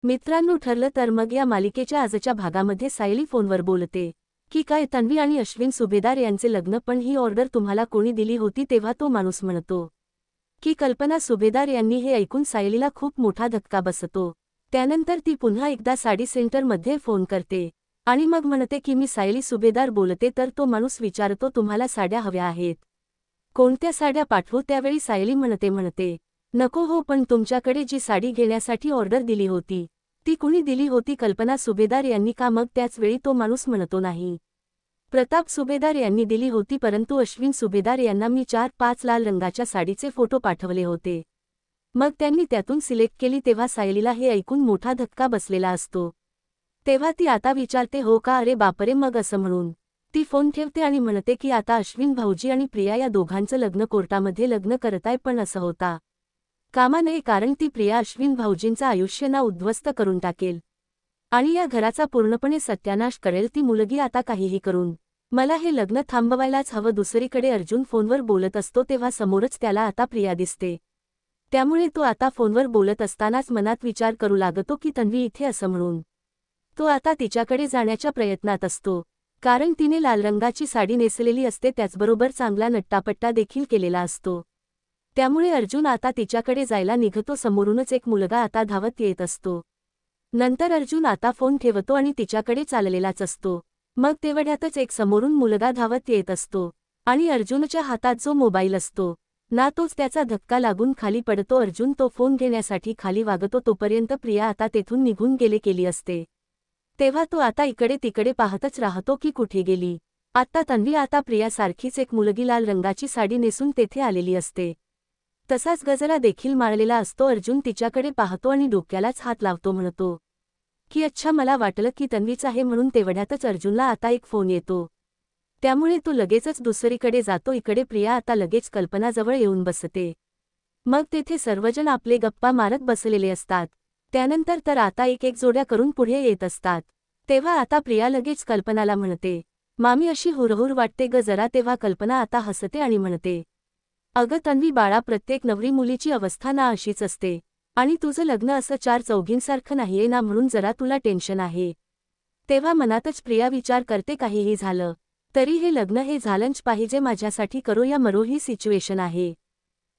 मित्रांनो, ठरलं तर मग या मालिकेच्या आजच्या भागामध्ये सायली फोनवर बोलते की काय तन्वी आणि अश्विन सुभेदार यांचे लग्न, पण ही ऑर्डर तुम्हाला कोणी दिली होती? तेव्हा तो माणूस म्हणतो की कल्पना सुभेदार यांनी. हे ऐकून सायलीला खूप मोठा धक्का बसतो. त्यानंतर ती पुन्हा एकदा साडी सेंटरमध्ये फोन करते आणि मग म्हणते की मी सायली सुभेदार बोलते. तर तो माणूस विचारतो, तुम्हाला साड्या हव्या आहेत? कोणत्या साड्या पाठवू? त्यावेळी सायली म्हणते नको हो, पण तुमच्याकडे जी साडी घेण्यासाठी ऑर्डर दिली होती ती कुणी दिली होती? कल्पना सुभेदार यांनी का? मग त्याच वेळी तो माणूस म्हणतो नाही, प्रताप सुभेदार यांनी दिली होती, परंतु अश्विन सुभेदार यांना मी 4-5 लाल रंगाच्या साडीचे फोटो पाठवले होते, मग त्यांनी त्यातून सिलेक्ट केली. तेव्हा सायलीला हे ऐकून मोठा धक्का बसलेला असतो. तेव्हा ती आता विचारते, हो का? अरे बापरे. मग असं म्हणून ती फोन ठेवते आणि म्हणते की आता अश्विन भाऊजी आणि प्रिया या दोघांचं लग्न कोर्टामध्ये लग्न करताय, पण असं होता कामा नये, कारण ती प्रिया अश्विन भाऊजींचं आयुष्य ना उद्ध्वस्त करून टाकेल आणि या घराचा पूर्णपणे सत्यानाश करेल. ती मुलगी आता काहीही करून मला हे लग्न थांबवायलाच हवं. दुसरीकडे अर्जुन फोनवर बोलत असतो तेव्हा समोरच त्याला आता प्रिया दिसते. त्यामुळे तो आता फोनवर बोलत असतानाच मनात विचार करू लागतो की तन्वी इथे, असं म्हणून तो आता तिच्याकडे जाण्याच्या प्रयत्नात असतो, कारण तिने लाल रंगाची साडी नेसलेली असते, त्याचबरोबर चांगला नट्टापट्टा देखील केलेला असतो. त्यामुळे अर्जुन आता तिच्याकडे जायला निघतो. समोरूनच एक मुलगा आता धावत येत असतो. नंतर अर्जुन आता फोन ठेवतो आणि तिच्याकडे चाललेलाच असतो. मग तेवढ्यातच एक समोरून मुलगा धावत येत असतो आणि अर्जुनच्या हातात जो मोबाईल असतो ना, तोच त्याचा धक्का लागून खाली पडतो. अर्जुन तो फोन घेण्यासाठी खाली वागतो, तोपर्यंत प्रिया आता तेथून निघून गेली असते. तेव्हा तो आता इकडे तिकडे पाहतच राहतो की कुठे गेली आता तन्वी. आता प्रियासारखीच एक मुलगी लाल रंगाची साडी नेसून तेथे आलेली असते. तसाच गजरा देखील माळलेला असतो. अर्जुन तिच्याकडे पाहतो आणि डोक्यालाच हात लावतो, म्हणतो की अच्छा, मला वाटलं की तन्वीच आहे म्हणून. तेवढ्यातच अर्जुनला आता एक फोन येतो, त्यामुळे तो लगेचच दुसरीकडे जातो. इकडे प्रिया आता लगेच कल्पनाजवळ येऊन बसते. मग तेथे सर्वजण आपले गप्पा मारत बसलेले असतात. त्यानंतर तर आता एक जोड्या करून पुढे येत असतात. तेव्हा आता प्रिया लगेच कल्पनाला म्हणते, मामी अशी हुरहुर वाटते ग जरा. तेव्हा कल्पना आता हसते आणि म्हणते, अगं तन्वी बाळा, प्रत्येक नवरी मुलीची अवस्था ना अशीच असते आणि तुझं लग्न असं 4 चौघींसारखं नाहीये ना, म्हणून जरा तुला टेन्शन आहे. तेव्हा मनातच प्रिया विचार करते, काहीही झालं तरी हे लग्न हे झालंच पाहिजे माझ्यासाठी. करो या मरो ही सिच्युएशन आहे,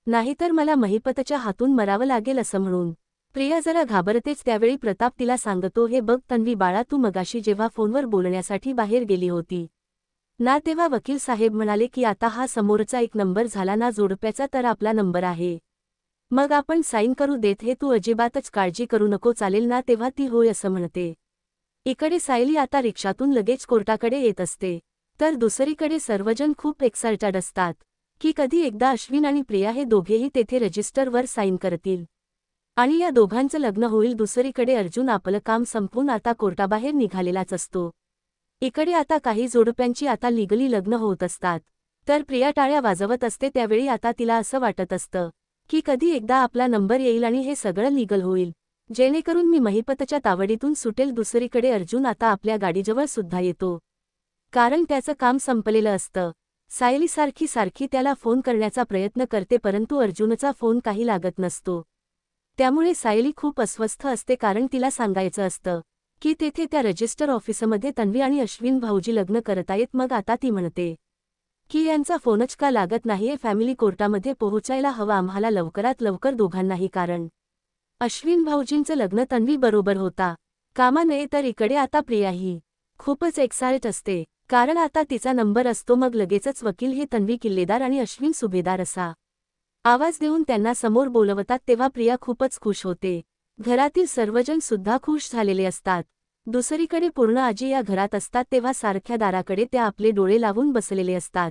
नाहीतर मला महिपतच्या हातून मरावं लागेल, असं म्हणून प्रिया जरा घाबरतेच. त्यावेळी प्रताप तिला सांगतो, हे बघ तन्वी बाळा, तू मगाशी जेव्हा फोनवर बोलण्यासाठी बाहेर गेली होती ना, तेव्हा वकील साहेब म्हणाले की आता हा समोरचा एक नंबर झाला ना जोडप्याचा, तर आपला नंबर आहे, मग आपण साईन करू देत. हे तू अजिबातच काळजी करू नको, चालेल ना? तेव्हा ती होय असं म्हणते. इकडे सायली आता रिक्षातून लगेच कोर्टाकडे येत असते. तर दुसरीकडे सर्वजण खूप एक्साइटेड असतात की कधी एकदा अश्विन आणि प्रिया हे दोघेही तेथे रजिस्टरवर साईन करतील आणि या दोघांचं लग्न होईल. दुसरीकडे अर्जुन आपलं काम संपवून आता कोर्टाबाहेर निघालेलाच असतो. इकडे आता काही जोडप्यांची आता लीगली लग्न होत असतात. तर प्रिया टाळ्या वाजवत असते. त्यावेळी आता तिला असं वाटत असतं की कधी एकदा आपला नंबर येईल आणि हे सगळं लीगल होईल, जेणेकरून मी महिपतच्या तावडीतून सुटेल. दुसरीकडे अर्जुन आता आपल्या गाडीजवळ सुद्धा येतो, कारण त्याचं काम संपलेलं असतं. सायली सारखी त्याला फोन करण्याचा प्रयत्न करते, परंतु अर्जुनचा फोन काही लागत नसतो. त्यामुळे सायली खूप अस्वस्थ असते, कारण तिला सांगायचं असतं की तेथे त्या रजिस्टर ऑफिसमध्ये तन्वी आणि अश्विन भाऊजी लग्न करतायत. मग आता ती म्हणते की यांचा फोनच का लागत नाहीये? फॅमिली कोर्टामध्ये पोहोचायला हवं आम्हाला लवकरात लवकर दोघांनाही, कारण अश्विन भाऊजींचं लग्न तन्वी बरोबर होता कामा नये. तर इकडे आता प्रियाही खूपच एक्साइट असते, कारण आता तिचा नंबर असतो. मग लगेचच वकील हे तन्वी किल्लेदार आणि अश्विन सुभेदार असा आवाज देऊन त्यांना समोर बोलवतात. तेव्हा प्रिया खूपच खुश होते. घरातील सर्वजण सुद्धा खुश झालेले असतात. दुसरीकडे पूर्ण आजी या घरात असतात. तेव्हा सारख्या दाराकडे त्या आपले डोळे लावून बसलेले असतात,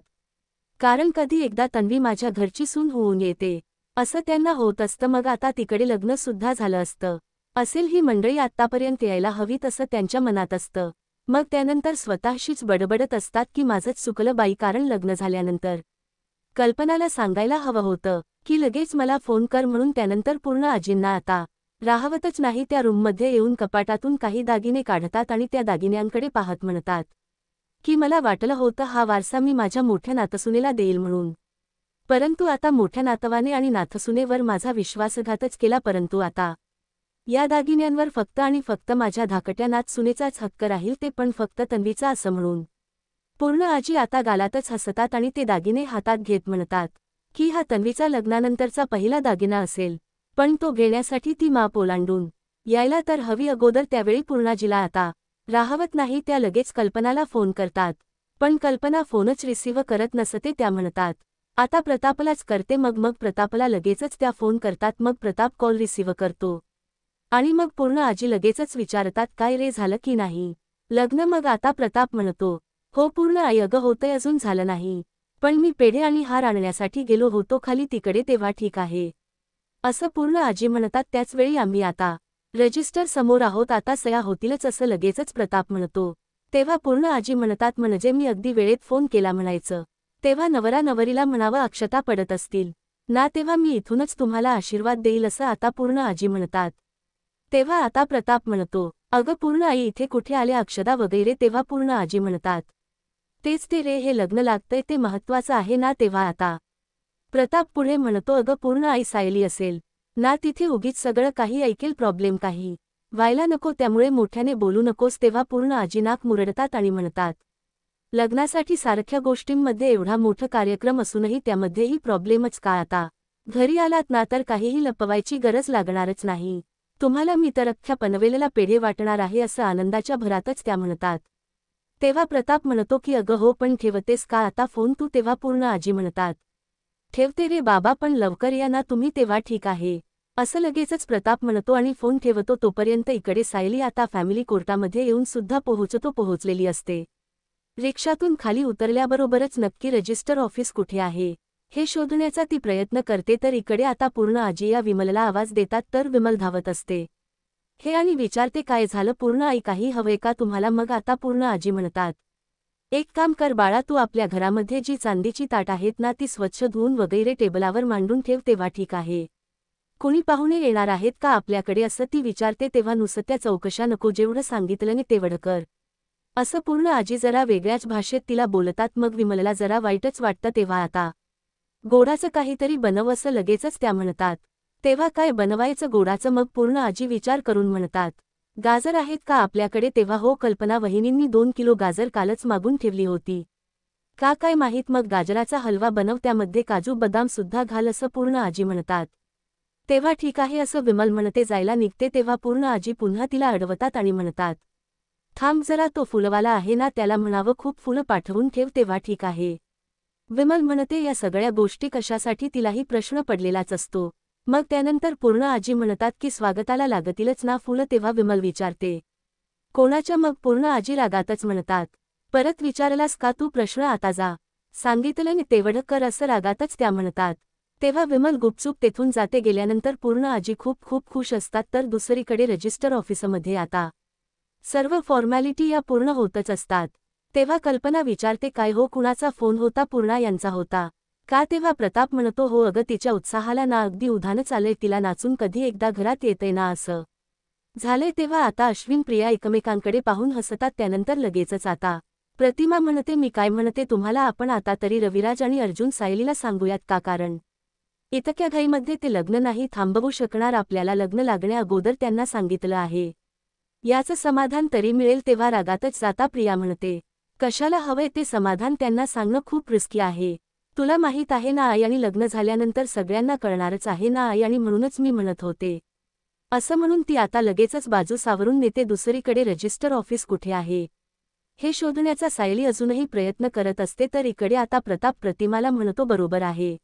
कारण कधी एकदा तन्वी माझ्या घरची सून होऊन येते असं त्यांना होत असतं. मग आता तिकडे लग्न सुद्धा झालं असतं असेल, ही मंडळी आत्तापर्यंत यायला हवीत असं त्यांच्या मनात असतं. मग त्यानंतर स्वतःशीच बडबडत असतात की माझंच चुकलं बाई, कारण लग्न झाल्यानंतर कल्पनाला सांगायला हवं होतं की लगेच मला फोन कर म्हणून. त्यानंतर पूर्ण आजींना आता राहवतच नाही. त्या रूममध्ये येऊन कपाटातून काही दागिने काढतात आणि त्या दागिन्यांकडे पाहत म्हणतात की मला वाटलं होतं हा वारसा मी माझ्या मोठ्या नातसूनेला देईल म्हणून, परंतु आता मोठ्या नातवाने आणि नातसूनेवर माझा विश्वासघातच केला. परंतु आता या दागिन्यांवर फक्त आणि फक्त माझ्या धाकट्या नात सुनेचाच हक्क राहील, ते पण फक्त तन्वीचा, असं म्हणून पूर्ण आजी आता गालातच हसतात आणि ते दागिने हातात घेत म्हणतात की हा तन्वीचा लग्नानंतरचा पहिला दागिना असेल, पण तो घेण्यासाठी ती माप ओलांडून यायला तर हवी अगोदर. त्यावेळी पूर्णाजीला आता राहवत नाही. त्या लगेच कल्पनाला फोन करतात, पण कल्पना फोनच रिसीव्ह करत नसते. त्या म्हणतात आता प्रतापलाच करते. मग प्रतापला लगेचच त्या फोन करतात. मग प्रताप कॉल रिसीव्ह करतो आणि मग पूर्ण आजी लगेचच विचारतात काय रे, झालं की नाही लग्न? मग आता प्रताप म्हणतो हो पूर्ण आई, अगं होतंय, अजून झालं नाही, पण मी पेढे आणि हार आणण्यासाठी गेलो होतो खाली तिकडे, तेव्हा ठीक आहे असं पूर्ण आजी म्हणतात. त्याचवेळी आम्ही आता रजिस्टर समोर आहोत, आता सया होतीलच असं लगेचच प्रताप म्हणतो. तेव्हा पूर्ण आजी म्हणतात म्हणजे मी अगदी वेळेत फोन केला म्हणायचं. तेव्हा नवरा नवरीला म्हणावं अक्षता पडत असतील ना, तेव्हा मी इथूनच तुम्हाला आशीर्वाद देईल असं आता पूर्ण आजी म्हणतात. तेव्हा आता प्रताप म्हणतो अगं पूर्ण आई, इथे कुठे आले अक्षता वगैरे? तेव्हा पूर्ण आजी म्हणतात तेच ते रे, हे लग्न लागतंय ते महत्त्वाचं आहे ना. तेव्हा आता प्रताप पुढे म्हणतो अगं पूर्ण आई, सायली असेल ना तिथे, उगीच सगळं काही ऐकेल, प्रॉब्लेम काही व्हायला नको, त्यामुळे मोठ्याने बोलू नकोस. तेव्हा पूर्ण आजी नाक मुरडतात आणि म्हणतात लग्नासाठी सारख्या गोष्टींमध्ये एवढा मोठा कार्यक्रम असूनही त्यामध्येही प्रॉब्लेमच का? आता घरी आलात ना तर काहीही लपवायची गरज लागणारच नाही तुम्हाला, मी तर अख्ख्या पनवेलला पेढे वाटणार आहे असं आनंदाच्या भरातच त्या म्हणतात. तेव्हा प्रताप म्हणतो की अगं हो, पण ठेवतेस का आता फोन तू? तेव्हा पूर्ण आजी म्हणतात ठेवते रे बाबा, पण लवकर या ना तुम्ही. तेव्हा ठीक आहे असं लगेचच प्रताप म्हणतो आणि फोन ठेवतो. तोपर्यंत इकडे सायली आता फॅमिली कोर्टामध्ये येऊन सुद्धा पोहोचलेली असते. रिक्षातून खाली उतरल्याबरोबरच नक्की रजिस्टर ऑफिस कुठे आहे हे शोधण्याचा ती प्रयत्न करते. तर इकडे आता पूर्ण आजी या विमलला आवाज देतात, तर विमल धावत असते हे आणि विचारते काय झालं पूर्ण आई, काही हवंय का तुम्हाला? मग आता पूर्ण आजी म्हणतात एक काम कर बाळा, तू आपल्या घरामध्ये जी चांदीची ताट आहेत ना ती स्वच्छ धुवून वगैरे टेबलावर मांडून ठेव. तेव्हा ठीक आहे. कुणी पाहुणे येणार आहेत का आपल्याकडे असं ती विचारते. तेव्हा नुसत्या चौकशा नको, जेवढं सांगितलं ने तेवढं कर असं पूर्ण आजी जरा वेगळ्याच भाषेत तिला बोलतात. मग विमलला जरा वाईटच वाटतं. तेव्हा आता गोडाचं काहीतरी बनव असं लगेचच त्या म्हणतात. तेव्हा काय बनवायचं गोडाचं? मग पूर्ण आजी विचार करून म्हणतात गाजर आहेत का आपल्याकडे? तेव्हा हो, कल्पना वहिनींनी 2 किलो गाजर कालच मागून ठेवली होती. का काय माहीत? मग गाजराचा हलवा बनव, त्यामध्ये काजू बदाम सुद्धा घाल असं पूर्ण आजी म्हणतात. तेव्हा ठीक आहे असं विमल म्हणते जायला निघते. तेव्हा पूर्ण आजी पुन्हा तिला अडवतात आणि म्हणतात थांब जरा, तो फुलवाला आहे ना त्याला म्हणावं खूप फुलं पाठवून ठेव. तेव्हा ठीक आहे विमल म्हणते. या सगळ्या गोष्टी कशासाठी तिलाही प्रश्न पडलेलाच असतो. मग त्यानंतर पूर्ण आजी म्हणतात की स्वागताला लागतीलच ना फुलं? तेव्हा विमल विचारते कोणाच्या? मग पूर्ण आजी रागातच म्हणतात परत विचारलास का तू प्रश्न? आता जा, सांगितलं नि तेवढं कर असं रागातच त्या म्हणतात. तेव्हा विमल गुपचूप तेथून जाते. गेल्यानंतर पूर्ण आजी खूप खूप खुश असतात. तर दुसरीकडे रजिस्टर ऑफिसमध्ये आता सर्व फॉर्मॅलिटी या पूर्ण होतच असतात. तेव्हा कल्पना विचारते काय हो, कुणाचा फोन होता? पूर्णा यांचा होता का? तेव्हा प्रताप म्हणतो हो अगं, तिच्या उत्साहाला ना अगदी उधाणच आलंय, तिला नाचून कधी एकदा घरात येतंय ना असं झालंय. तेव्हा आता अश्विन प्रिया एकमेकांकडे पाहून हसतात. त्यानंतर लगेचच आता प्रतिमा म्हणते मी काय म्हणते तुम्हाला, आपण आता तरी रविराज आणि अर्जुन सायलीला सांगूयात का? कारण इतक्या घाईमध्ये ते लग्न नाही थांबवू शकणार, आपल्याला लग्न लागण्या अगोदर त्यांना सांगितलं आहे, याचं समाधान तरी मिळेल. तेव्हा रागातच जाता प्रिया म्हणते कशाला हवंय ते समाधान? त्यांना सांगणं खूप रिस्की आहे. तुला माहीत आहे ना आई, आणि लग्न झाल्यानंतर सगळ्यांना कळणारच आहे ना आई, आणि म्हणूनच मी म्हणत होते असं म्हणून ती आता लगेचच बाजू सावरून नेते. दुसरीकडे रजिस्टर ऑफिस कुठे आहे हे शोधण्याचा सायली अजूनही प्रयत्न करत असते. तर इकडे आता प्रताप प्रतिमाला म्हणतो बरोबर आहे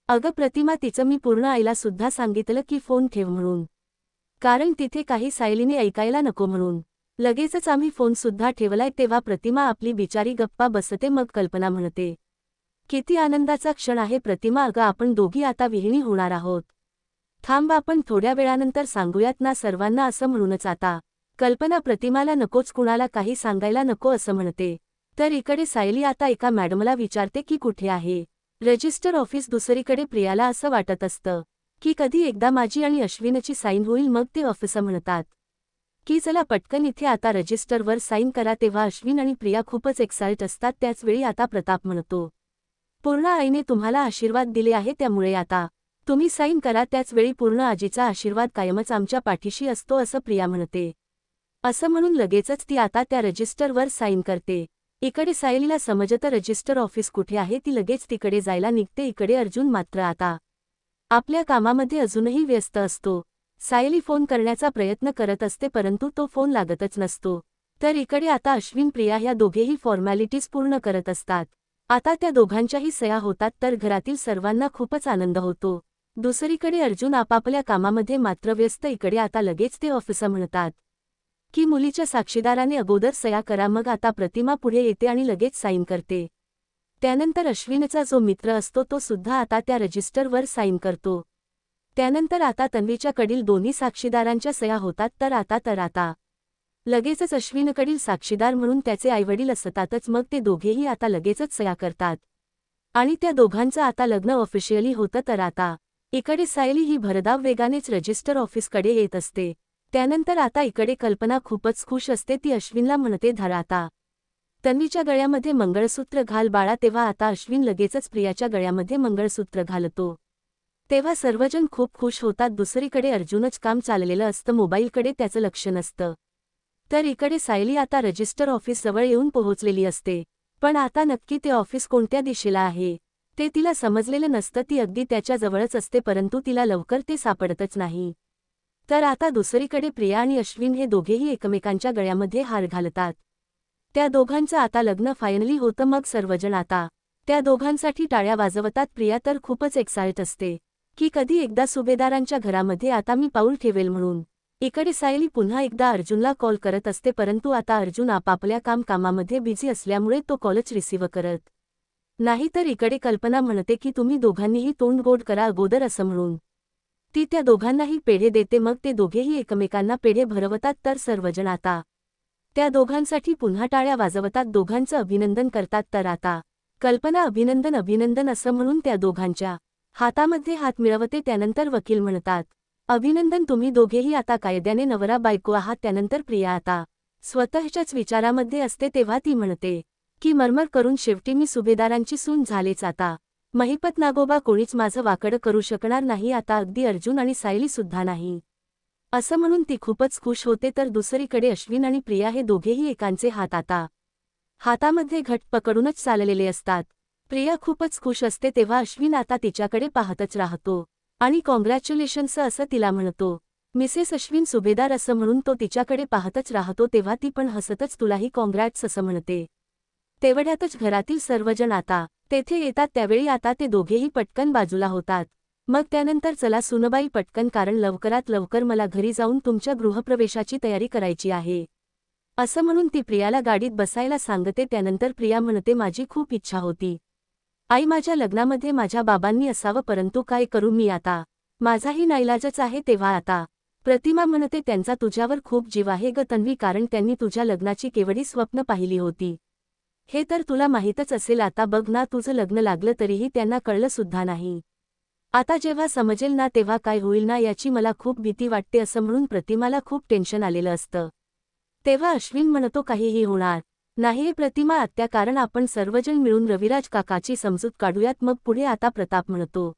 अगं प्रतिमा, तिचं मी पूर्ण आईला सुद्धा सांगितलं की फोन ठेव म्हणून, कारण तिथे काही सायलीने ऐकायला नको म्हणून. लगेचच आम्ही फोन सुद्धा ठेवलाय. तेव्हा प्रतिमा आपली बिचारी गप्पा बसते. मग कल्पना म्हणते किती आनंदाचा क्षण आहे प्रतिमा, अगं आपण दोघी आता विहिणी होणार आहोत. थांब, आपण थोड्या वेळानंतर सांगूयात ना सर्वांना असं म्हणूनच आता कल्पना प्रतिमाला नकोच, कुणाला काही सांगायला नको असं म्हणते. तर इकडे सायली आता एका मॅडमला विचारते की कुठे आहे रजिस्टर ऑफिस. दुसरीकडे प्रियाला असं वाटत असतं की कधी एकदा माझी आणि अश्विनची साईन होईल. मग ते ऑफिसर म्हणतात की चला पटकन इथे आता रजिस्टरवर साईन करा. तेव्हा अश्विन आणि प्रिया खूपच एक्साइट असतात. त्याच वेळी आता प्रताप म्हणतो पूर्ण आईने तुम्हाला आशीर्वाद दिले आहे, त्यामुळे आता तुम्ही साईन करा, त्याच वेळी पूर्ण आजीचा आशीर्वाद कायमच आमच्या पाठीशी असतो असं प्रिया म्हणते. असं म्हणून लगेचच ती आता त्या रजिस्टरवर साईन करते. इकडे सायलीला समजतं रजिस्टर ऑफिस कुठे आहे. ती लगेच तिकडे जायला निघते. इकडे अर्जुन मात्र आता आपल्या कामामध्ये अजूनही व्यस्त असतो. सायली फोन करण्याचा प्रयत्न करत असते परंतु तो फोन लागतच नसतो. तर इकडे आता अश्विन प्रिया ह्या दोघेही फॉर्मॅलिटीज पूर्ण करत असतात. आता त्या दोघांच्याही सह्या होतात तर घरातील सर्वांना खूपच आनंद होतो. दुसरीकडे अर्जुन आपापल्या कामामध्ये मात्र व्यस्त. इकडे आता लगेच ते ऑफिसर म्हणतात की मुलीच्या साक्षीदाराने अगोदर सह्या करा. मग आता प्रतिमा पुढे येते आणि लगेच साईन करते. त्यानंतर अश्विनचा जो मित्र असतो तो सुद्धा आता त्या रजिस्टरवर साईन करतो. त्यानंतर आता तन्वीच्याकडील दोन्ही साक्षीदारांच्या सह्या होतात. तर आता लगेचच अश्विनकडील साक्षीदार म्हणून त्याचे आईवडील असतातच. मग ते दोघेही आता लगेचच सह्या करतात आणि त्या दोघांचं आता लग्न ऑफिशियली होतं. तर आता इकडे सायली ही भरधाव वेगानेच रजिस्टर ऑफिसकडे येत असते. त्यानंतर आता इकडे कल्पना खूपच खुश असते. ती अश्विनला म्हणते, धर आता तन्वीच्या गळ्यामध्ये मंगळसूत्र घाल बाळा. तेव्हा आता अश्विन लगेचच प्रियाच्या गळ्यामध्ये मंगळसूत्र घालतो. तेव्हा सर्वजण खूप खुश होतात. दुसरीकडे अर्जुनच काम चाललेलं असतं. मोबाईलकडे त्याचं लक्ष नसतं. तर इकडे सायली आता रजिस्टर ऑफिसजवळ येऊन पोहोचलेली असते. पण आता नक्की ते ऑफिस कोणत्या दिशेला आहे ते तिला समजलेलं नसतं. ती अगदी त्याच्या जवळच असते परंतु तिला लवकर ते सापडतच नाही. तर आता दुसरीकडे प्रिया आणि अश्विन हे दोघेही एकमेकांच्या गळ्यामध्ये हार घालतात. त्या दोघांचं आता लग्न फायनली होतं. मग सर्वजण आता त्या दोघांसाठी टाळ्या वाजवतात. प्रिया तर खूपच एक्साइट असते की कधी एकदा सुभेदारांच्या घरामध्ये आता मी पाऊल ठेवेल म्हणून. इकडे सायली पुन्हा एकदा अर्जुनला कॉल करत असते परंतु आता अर्जुन आपापल्या कामामध्ये बिझी असल्यामुळे तो कॉलच रिसीव्ह करत नाही. तर इकडे कल्पना म्हणते की तुम्ही दोघांनीही तोंड गोड करा अगोदर असं म्हणून ती त्या दोघांनाही पेढे देते. मग ते दोघेही एकमेकांना पेढे भरवतात. तर सर्वजण आता त्या दोघांसाठी पुन्हा टाळ्या वाजवतात. दोघांचं अभिनंदन करतात. तर आता कल्पना अभिनंदन अभिनंदन असं म्हणून त्या दोघांच्या हातामध्ये हात मिळवते. त्यानंतर वकील म्हणतात, अभिनंदन, तुम्ही दोघेही आता कायद्याने नवरा बायको आहात. त्यानंतर प्रिया आता स्वतःच्याच विचारामध्ये असते. तेव्हा ती म्हणते की मरमर करून शेवटी मी सुभेदारांची सून झालेच. आता महिपत नागोबा कोणीच माझं वाकडं करू शकणार नाही. आता अगदी अर्जुन आणि सायली सुद्धा नाही. असं म्हणून ती खूपच खुश होते. तर दुसरीकडे अश्विन आणि प्रिया हे दोघेही एकांचे हात आता हातामध्ये घट्ट पकडूनच चाललेले असतात. प्रिया खूपच खुश असते. तेव्हा अश्विन आता तिच्याकडे पाहतच राहतो आणि कॉंग्रॅच्युलेशन्स असं तिला म्हणतो. मिसेस अश्विन सुभेदार असं म्हणून तो तिच्याकडे पाहतच राहतो. तेव्हा ती पण हसतच तुलाही कॉंग्रॅट्स असं म्हणते. तेवढ्यातच घरातील सर्वजण आता तेथे येतात. त्यावेळी आता ते दोघेही पटकन बाजूला होतात. मग त्यानंतर चला सुनबाई पटकन, कारण लवकरात लवकर मला घरी जाऊन तुमच्या गृहप्रवेशाची तयारी करायची आहे असं म्हणून ती प्रियाला गाडीत बसायला सांगते. त्यानंतर प्रिया म्हणते, माझी खूप इच्छा होती आई, माझ्या लग्नामध्ये माझ्या बाबांनी असावं परंतु काय करू मी आता, माझाही नाईलाजच आहे. तेव्हा आता प्रतिमा म्हणते, त्यांचा तुझ्यावर खूप जीव आहे ग तन्वी, कारण त्यांनी तुझ्या लग्नाची केवढी स्वप्न पाहिली होती हे तर तुला माहीतच असेल. आता बघ ना, तुझं लग्न लागलं तरीही त्यांना कळलं सुद्धा नाही. आता जेव्हा समजेल ना तेव्हा काय होईल ना याची मला खूप भीती वाटते असं म्हणून प्रतिमाला खूप टेन्शन आलेलं असतं. तेव्हा अश्विन म्हणतो, काहीही होणार नाही प्रतिमा आत्या, कारण आपण सर्वजण मिळून रविराज काकाची समजूत काढूयात. मग पुढे आता प्रताप म्हणतो,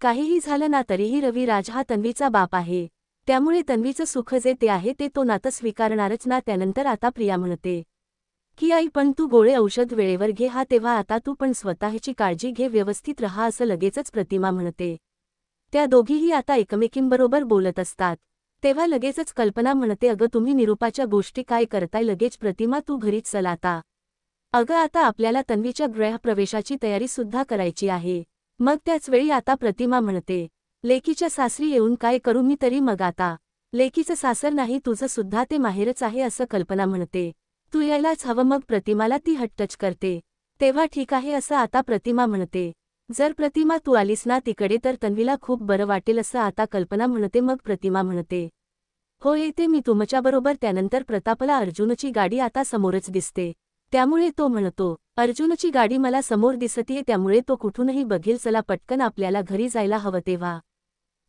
काहीही झालं ना तरीही रविराज हा तन्वीचा बाप आहे, त्यामुळे तन्वीचं सुख जे ते आहे ते तो नातं स्वीकारणारच ना. त्यानंतर आता प्रिया म्हणते की आई, पण तू गोळे औषध वेळेवर घे हा. तेव्हा आता तू पण स्वतःची काळजी घे, व्यवस्थित रहा असं लगेचच प्रतिमा म्हणते. त्या दोघीही आता एकमेकींबरोबर बोलत असतात. तेव्हा लगेचच कल्पना म्हणते, अगं तुम्ही निरूपाच्या गोष्टी काय करताय, लगेच प्रतिमा तू घरीच चल आता. अगं आता आपल्याला तन्वीच्या गृहप्रवेशाची तयारी सुद्धा करायची आहे. मग त्याच वेळी आता प्रतिमा म्हणते, लेकीच्या सासरी येऊन काय करू मी तरी, मग आता लेकीचं सासर नाही तुझं सुद्धा ते माहेरच आहे असं कल्पना म्हणते. तू यायलाच हवं. मग प्रतिमाला ती हट्टच करते. तेव्हा ठीक आहे असं आता प्रतिमा म्हणते. जर प्रतिमा तू आलीस ना तिकडे तर तन्वीला खूप बरं वाटेल असं आता कल्पना म्हणते. मग प्रतिमा म्हणते, हो येते मी तुमच्याबरोबर. त्यानंतर प्रतापला अर्जुनची गाडी आता समोरच दिसते. त्यामुळे तो म्हणतो, अर्जुनची गाडी मला समोर दिसतीये त्यामुळे तो कुठूनही बघेल, चला पटकन आपल्याला घरी जायला हवं. तेव्हा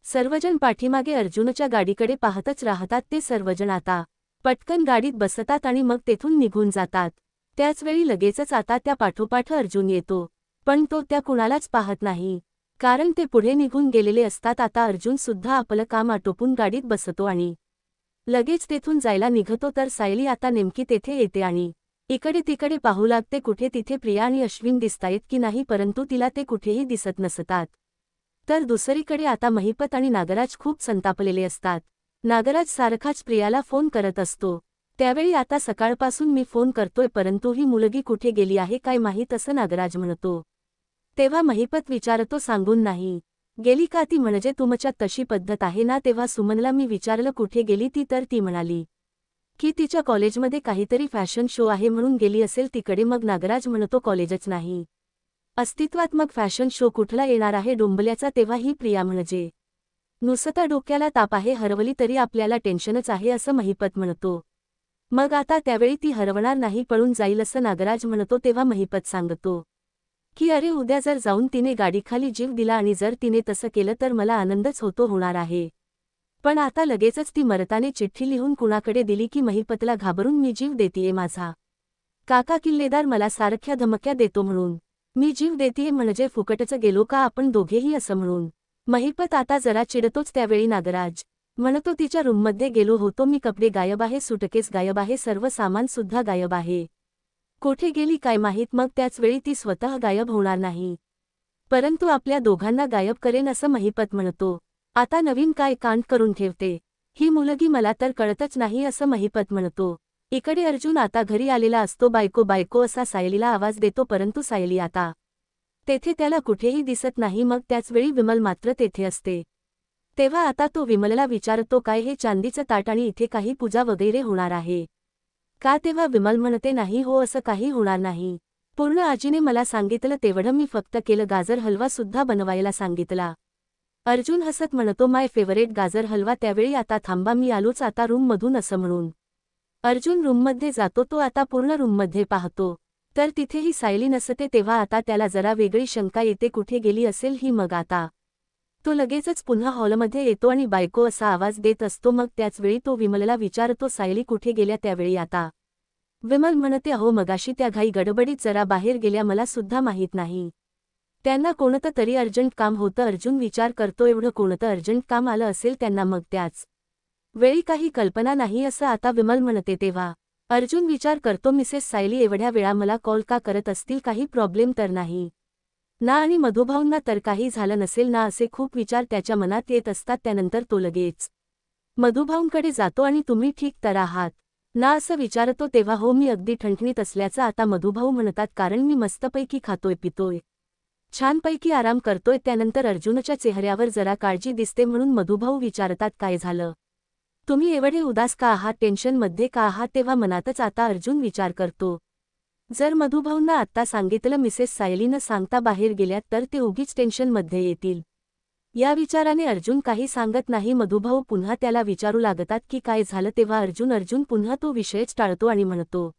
सर्वजण पाठीमागे अर्जुनच्या गाडीकडे पाहतच राहतात. ते सर्वजण आता पटकन गाडीत बसतात आणि मग तेथून निघून जातात. त्याचवेळी लगेचच आता त्या पाठोपाठ अर्जुन येतो, पण तो त्या कुणालाच पाहत नाही, कारण ते पुढे निघून गेलेले असतात. आता अर्जुन सुद्धा आपलं काम आटोपून गाडीत बसतो आणि लगेच तेथून जायला निघतो तर सायली आता नेमकी तेथे येते आणि इकडे तिकडे पाहू लागते कुठे तिथे प्रिया आणि अश्विन दिसतायत की नाही, परंतु तिला ते कुठेही दिसत नसतात. तर दुसरीकडे आता महिपत आणि नागराज खूप संतापलेले असतात. नागराज सारखाच प्रियाला फोन करत असतो. त्यावेळी आता सकाळपासून मी फोन करतोय परंतु ही मुलगी कुठे गेली आहे काय माहीत असं नागराज म्हणतो. तेव्हा महिपत विचारतो सांगून नाही गेली का ती, म्हणजे तुमच्यात तशी पद्धत आहे ना. तेव्हा सुमनला मी विचारलं कुठे गेली ती, तर ती म्हणाली की तिच्या कॉलेजमध्ये काहीतरी फॅशन शो आहे म्हणून गेली असेल तिकडे. मग नागराज म्हणतो कॉलेजच नाही अस्तित्वात, मग फॅशन शो कुठला येणार आहे डोंबल्याचा. तेव्हा ही प्रिया म्हणजे नुसता डोक्याला ताप आहे, हरवली तरी आपल्याला टेन्शनच आहे असं महिपत म्हणतो. मग आता त्यावेळी ती हरवणार नाही, पळून जाईल असं नागराज म्हणतो. तेव्हा महिपत सांगतो की अरे उद्या जर जाऊन तिने गाडीखाली जीव दिला आणि जर तिने तसं केलं तर मला आनंदच होणार आहे. पण आता लगेचच ती मरताने चिठ्ठी लिहून कुणाकडे दिली की महिपतला घाबरून मी जीव देतीये, माझा काका किल्लेदार मला सारख्या धमक्या देतो म्हणून मी जीव देतीये, म्हणजे फुकटच गेलो का आपण दोघेही असं म्हणून महिपत आता जरा चिडतोच. त्यावेळी नागराज म्हणतो तिच्या रूममध्ये गेलो होतो मी, कपडे गायब आहे, सुटकेस गायब आहे, सर्व सामान सुद्धा गायब आहे, कोठे गेली काय माहीत. मग त्याच वेळी ती स्वतः गायब होणार नाही परंतु आपल्या दोघांना गायब करेन असं महिपत म्हणतो. आता नवीन काय कांड करून ठेवते ही मुलगी, मला तर कळतच नाही असं महिपत म्हणतो. इकडे अर्जुन आता घरी आलेला असतो. बायको बायको असा सायलीला आवाज देतो परंतु सायली आता तेथे त्याला कुठेही दिसत नाही. मग त्याचवेळी विमल मात्र तेथे असते. तेव्हा आता तो विमलला विचारतो काय हे चांदीचं ताट आणि इथे काही पूजा वगैरे होणार आहे का. तेव्हा विमल म्हणते नाही हो, असं काही होणार नाही, पूर्ण आजीने मला सांगितलं तेवढं मी फक्त केलं, गाजर हलवा सुद्धा बनवायला सांगितला. अर्जुन हसत म्हणतो माय फेवरेट गाजर हलवा. त्यावेळी आता थांबा मी आलोच आता रूममधून असं म्हणून अर्जुन रूममध्ये जातो. तो आता पूर्ण रूममध्ये पाहतो तर तिथेही सायली नसते. तेव्हा आता त्याला जरा वेगळी शंका येते, कुठे गेली असेल ही. मग आता तो लगेचच पुन्हा हॉलमध्ये येतो आणि बायको असा आवाज देत असतो. मग त्याचवेळी तो विमलला विचारतो सायली कुठे गेल्या. त्यावेळी आता विमल म्हणते अहो मगाशी त्या घाई गडबडीत जरा बाहेर गेल्या, मला सुद्धा माहीत नाही, त्यांना कोणतं तरी अर्जंट काम होतं. अर्जुन विचार करतो एवढं कोणतं अर्जंट काम आलं असेल त्यांना. मग त्याच वेळी काही कल्पना नाही असं आता विमल म्हणते. तेव्हा अर्जुन विचार करतो मिसेस सायली एवढ्या वेळा मला कॉल का करत असतील, काही प्रॉब्लेम तर नाही ना आणि मधुभाऊंना तर काही झालं नसेल ना, असे खूप विचार त्याच्या मनात येत असतात. त्यानंतर तो लगेच मधुभाऊंकडे जातो आणि तुम्ही ठीक तर आहात ना असं विचारतो. तेव्हा हो मी अगदी ठणठणीत असल्याचं आता मधुभाऊ म्हणतात, कारण मी मस्तपैकी खातोय पितोय, छानपैकी आराम करतोय. त्यानंतर अर्जुनच्या चेहऱ्यावर जरा काळजी दिसते म्हणून मधुभाऊ विचारतात काय झालं, तुम्ही एवढे उदास का आहात, टेन्शनमध्ये का आहात. तेव्हा मनातच आता अर्जुन विचार करतो जर मधुभाऊंना आत्ता सांगितलं मिसेस सायलीनं सांगता बाहेर गेल्यात तर ते उगीच टेन्शनमध्ये येतील. या विचाराने अर्जुन काही सांगत नाही. मधुभाऊ पुन्हा त्याला विचारू लागतात की काय झालं. तेव्हा अर्जुन पुन्हा तो विषयच टाळतो आणि म्हणतो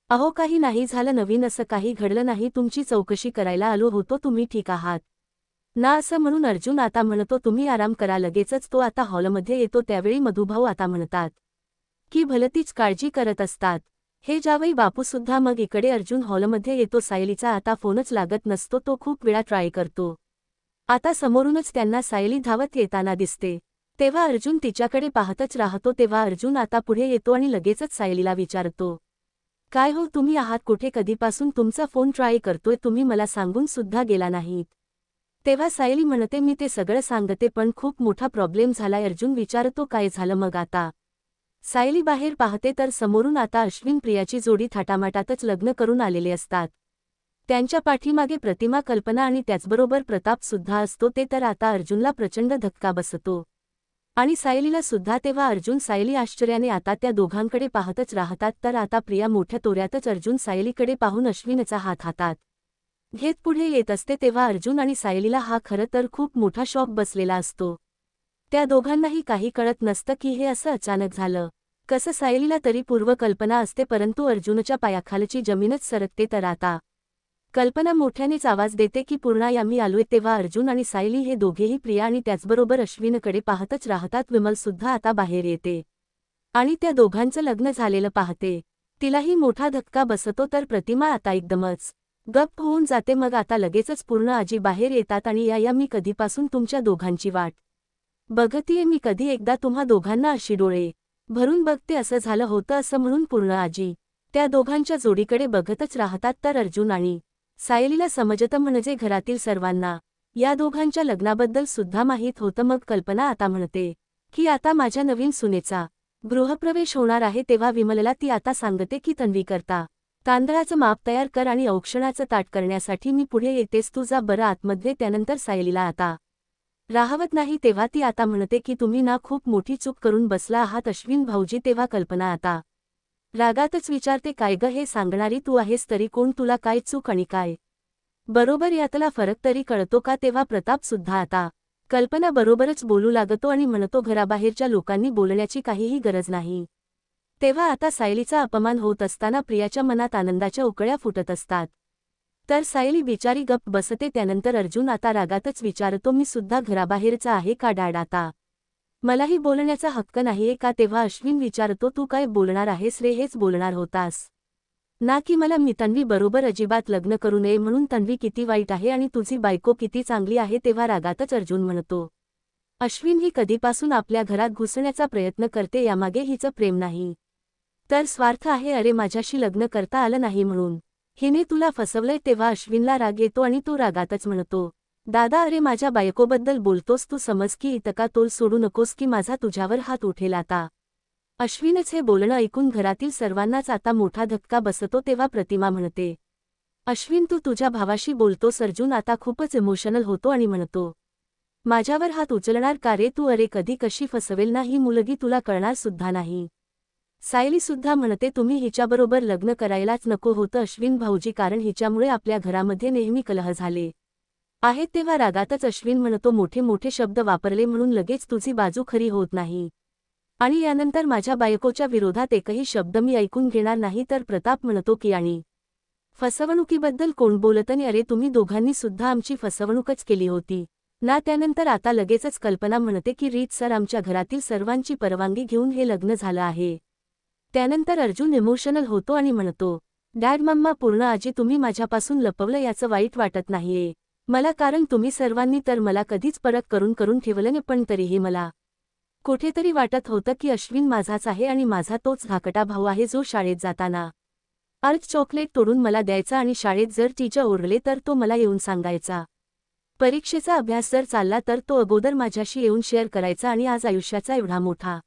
अहो काही नाही झालं, नवीन असं काही घडलं नाही, तुमची चौकशी करायला आलो होतो, तुम्ही ठीक आहात ना असं म्हणून अर्जुन आता म्हणतो तुम्ही आराम करा. लगेचच तो आता हॉलमध्ये येतो. त्यावेळी मधुभाऊ आता म्हणतात की भलतीच काळजी करत असतात हे जावई बापूसुद्धा. मग इकडे अर्जुन हॉलमध्ये येतो. सायलीचा आता फोनच लागत नसतो. तो खूप वेळा ट्राय करतो. आता समोरूनच त्यांना सायली धावत येताना दिसते. तेव्हा अर्जुन तिच्याकडे पाहतच राहतो. तेव्हा अर्जुन आता पुढे येतो आणि लगेचच सायलीला विचारतो काय हो तुम्ही आहात कुठे, कधीपासून तुमचा फोन ट्राय करतोय, तुम्ही मला सांगून सुद्धा गेला नाहीत. तेव्हा सायली म्हणते मी ते सगळं सांगते पण खूप मोठा प्रॉब्लेम झालाय. अर्जुन विचारतो काय झालं. मग आता सायली बाहेर पाहते तर समोरून आता अश्विन प्रियाची जोडी थाटामाटातच लग्न करून आलेले असतात. त्यांच्या पाठीमागे प्रतिमा, कल्पना आणि त्याचबरोबर प्रताप सुद्धा असतो. ते तर आता अर्जुनला प्रचंड धक्का बसतो आणि सायलीला सुद्धा. तेव्हा अर्जुन सायली आश्चर्याने आता त्या दोघांकडे पाहतच राहतात. तर आता प्रिया मोठ्या तोऱ्यातच अर्जुन सायलीकडे पाहून अश्विनचा हात हातात घेत पुढे येत असते. तेव्हा अर्जुन आणि सायलीला हा खरं तर खूप मोठा शॉक बसलेला असतो. त्या दोघांनाही काही कळत नसतं की हे असं अचानक झालं कसं. सायलीला तरी पूर्वकल्पना असते परंतु अर्जुनच्या पायाखालची जमीनच सरकते. तर आता कल्पना मोठ्यानेच आवाज देते की पूर्णा आम्ही आलोय. तेव्हा अर्जुन आणि सायली हे दोघेही प्रिया आणि त्याचबरोबर अश्विनकडे पाहतच राहतात. विमल सुद्धा आता बाहेर येते आणि त्या दोघांचं लग्न झालेलं पाहते. तिलाही मोठा धक्का बसतो. तर प्रतिमा आता एकदमच गप्प होऊन जाते. मग आता लगेचच पूर्ण आजी बाहेर येतात आणि या मी कधीपासून तुमच्या दोघांची वाट बघतीये. मी कधी एकदा तुम्हा दोघांना अशी डोळे भरून बघते. असं झालं होतं असं म्हणून पूर्ण आजी त्या दोघांच्या जोडीकडे बघतच राहतात. तर अर्जुन आणि सायलीला समजतं, म्हणजे घरातील सर्वांना या दोघांच्या लग्नाबद्दल सुद्धा माहीत होतं. मग कल्पना आता म्हणते की आता माझ्या नवीन सुनेचा गृहप्रवेश होणार आहे. तेव्हा विमलला ती आता सांगते की तन्वी करता तांदळाचं माप तयार कर आणि औक्षणाचं ताट करण्यासाठी मी पुढे येतेस, तू जा बरं आतमध्ये. त्यानंतर सायलीला आता राहवत नाही. तेव्हा ती आता म्हणते की तुम्ही ना खूप मोठी चूक करून बसला आहात अश्विन भाऊजी. तेव्हा कल्पना आता रागातच विचारते, काय ग हे सांगणारी तू आहेस तरी कोण? तुला काय चूक आणि काय बरोबर यातला फरक तरी कळतो का? तेव्हा प्रताप सुद्धा आता कल्पना बरोबरच बोलू लागतो आणि म्हणतो, घराबाहेरच्या लोकांनी बोलण्याची काहीही गरज नाही. तेव्हा आता सायलीचा अपमान होत असताना प्रियाच्या मनात आनंदाच्या उकळ्या फुटत असतात. तर सायली बिचारी गप्प बसते. त्यानंतर अर्जुन आता रागातच विचारतो, मी सुद्धा घराबाहेरचा आहे का डॅड? आता मलाही बोलण्याचा हक्क नाहीये का? तेव्हा अश्विन विचारतो, तू काय बोलणार आहेस रे? हेच बोलणार होतास ना की मला मी तन्वी बरोबर अजिबात लग्न करू नये म्हणून? तन्वी किती वाईट आहे आणि तुझी बायको किती चांगली आहे. तेव्हा रागातच अर्जुन म्हणतो, अश्विन ही कधीपासून आपल्या घरात घुसण्याचा प्रयत्न करते. यामागे हिचं प्रेम नाही तर स्वार्थ आहे. अरे माझ्याशी लग्न करता आलं नाही म्हणून हिने तुला फसवलंय. तेव्हा अश्विनला राग येतो आणि तो रागातच म्हणतो, दादा अरे माझ्या बायकोबद्दल बोलतोस तू? समज की इतका तोल सोडू नकोस की माझा तुझ्यावर हात उठेल आता. अश्विनच हे बोलणं ऐकून घरातील सर्वांनाच आता मोठा धक्का बसतो. तेव्हा प्रतिमा म्हणते, अश्विन तू तुझ्या भावाशी बोलतोस? अर्जुन आता खूपच इमोशनल होतो आणि म्हणतो, माझ्यावर हात उचलणार का रे तू? अरे कधी कशी फसवेल ना ही मुलगी, तुला कळणार सुद्धा नाही. सायली सुद्धा म्हणते, तुम्ही हिच्याबरोबर लग्न करायलाच नको होतं अश्विन भाऊजी, कारण हिच्यामुळे आपल्या घरामध्ये नेहमी कलह झाले आहेत. तेव्हा रागातच अश्विन म्हणतो, मोठे मोठे शब्द वापरले म्हणून लगेच तुझी बाजू खरी होत नाही आणि यानंतर माझ्या बायकोच्या विरोधात एकही शब्द मी ऐकून घेणार नाही. तर प्रताप म्हणतो की आणि फसवणुकीबद्दल कोण बोलतं? अरे तुम्ही दोघांनी सुद्धा आमची फसवणूकच केली होती ना. त्यानंतर आता लगेचच कल्पना म्हणते की रीतसर आमच्या घरातील सर्वांची परवानगी घेऊन हे लग्न झालं आहे. त्यानंतर अर्जुन इमोशनल होतो आणि म्हणतो, डॅड मम्मा पूर्ण आजी तुम्ही माझ्यापासून लपवलं याचं वाईट वाटत नाहीये मला, कारण तुम्ही सर्वांनी तर मला कधीच परख करून करून ठेवलं नाही. पण तरीही मला कुठेतरी वाटत होतं की अश्विन माझाच आहे आणि माझा तोच धाकटा भाऊ आहे जो शाळेत जाताना अर्ध चॉकलेट तोडून मला द्यायचा आणि शाळेत जर टीचर ओरडले तर तो मला येऊन सांगायचा. परीक्षेचा अभ्यास जर चालला तर तो अगोदर माझ्याशी येऊन शेअर करायचा आणि आज आयुष्याचा एवढा मोठा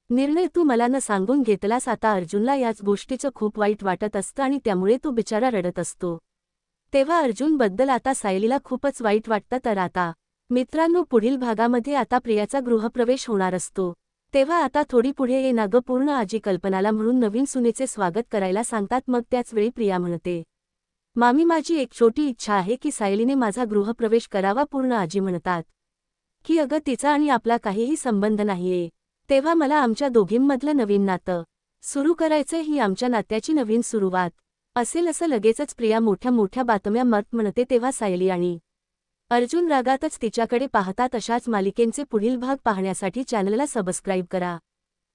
निर्णय तू मला न सांगून घेतलास. आता अर्जुनला याच गोष्टीचं खूप वाईट वाटत असतं आणि त्यामुळे तो बिचारा रडत असतो. तेव्हा अर्जुनबद्दल आता सायलीला खूपच वाईट वाटतं. तर आता मित्रांनो, पुढील भागामध्ये आता प्रियाचा गृहप्रवेश होणार असतो. तेव्हा आता थोडी पुढे ये ना ग पूर्ण आजी कल्पनाला म्हणून नवीन सुनेचे स्वागत करायला सांगतात. मग त्याचवेळी प्रिया म्हणते, मामी माझी एक छोटी इच्छा आहे की सायलीने माझा गृहप्रवेश करावा. पूर्ण आजी म्हणतात की अगं तिचा आणि आपला काहीही संबंध नाहीये. तेव्हा मला आमच्या दोघींमधलं नवीन नातं सुरू करायचंय, ही आमच्या नात्याची नवीन सुरुवात असेल असं लगेचच प्रिया मोठ्या मोठ्या बातम्या म्हणते. तेव्हा सायली आणि अर्जुन रागातच तिच्याकडे पाहतात. अशाच मालिकेंचे पुढील भाग पाहण्यासाठी चॅनलला सबस्क्राईब करा.